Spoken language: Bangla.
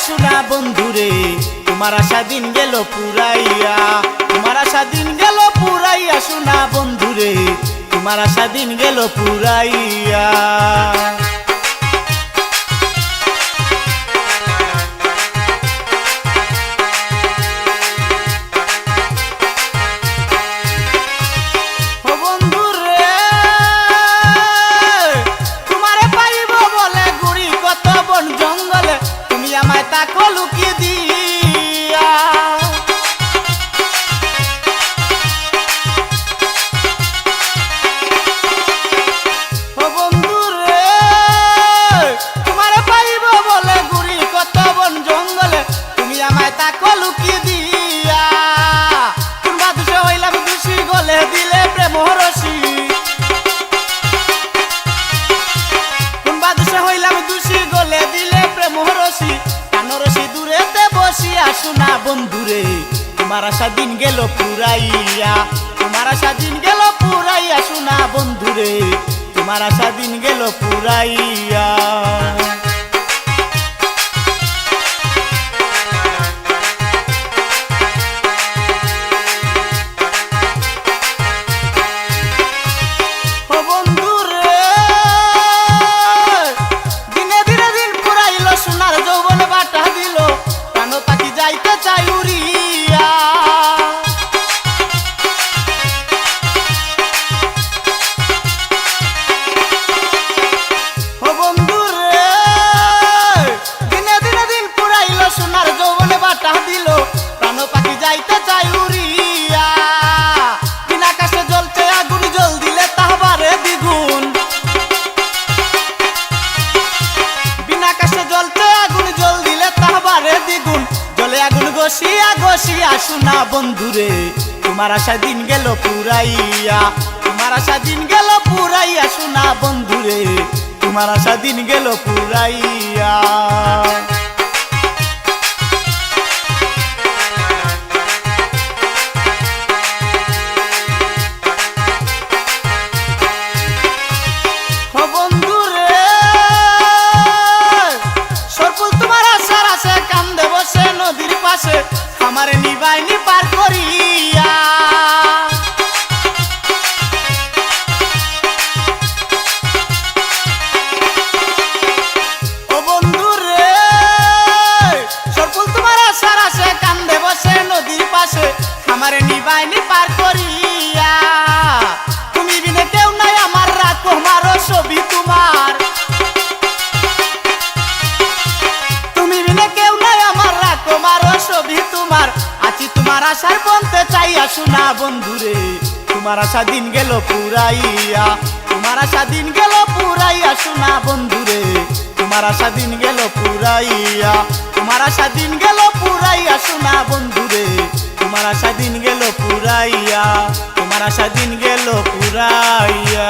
শোনা বন্ধুরে, তোমার আশা দিন গেল পুরাইয়া, তোমার আশা দিন গেল পুরাইয়া শোনা বন্ধুরে, তোমার আশা দিন গেল পুরাইয়া। শোনা বন্ধুরে, তোমার আশা দিন গেল পুরাইয়া, তোমার আশা দিন গেল পুরাইয়া শোনা বন্ধুরে, তোমার আশা দিন গেল পুরাইয়া। গসিয়া গসিয়া শোনা বন্ধুরে, তোমার আশা দিন গেল পুরাইয়া, তোমার আশা দিন গেল পুরাইয়া শোনা বন্ধুরে, তোমার আশা দিন গেল পুরাইয়া। আমারে নিবাইনি পার করিয়া, ও বন্ধুরে সরকুল তোমার আশার আসে কান্দে বসে নদীর পাশে, আমারে নিবাইনি পার করিয়া। তুমি বিনে কেউ নাই আমার, রাখো মারো ছবি তোমার, তুমি বিনে কেউ নাই আমার, রাখো মারো ছবি তোমার। আছি তোমার আশার বলতে চাইয়া শোনা বন্ধুরে, তোমার আশা দিন গেল পুরাইয়া, তোমার আশা দিন গেল পুরাইয়া শোনা বন্ধুরে, তোমার আশা দিন গেল পুরাইয়া, তোমার আশা দিন গেল পুরাইয়া শোনা বন্ধুরে, তোমার আশা দিন গেল পুরাইয়া, তোমার আশা দিন গেল পুরাইয়া।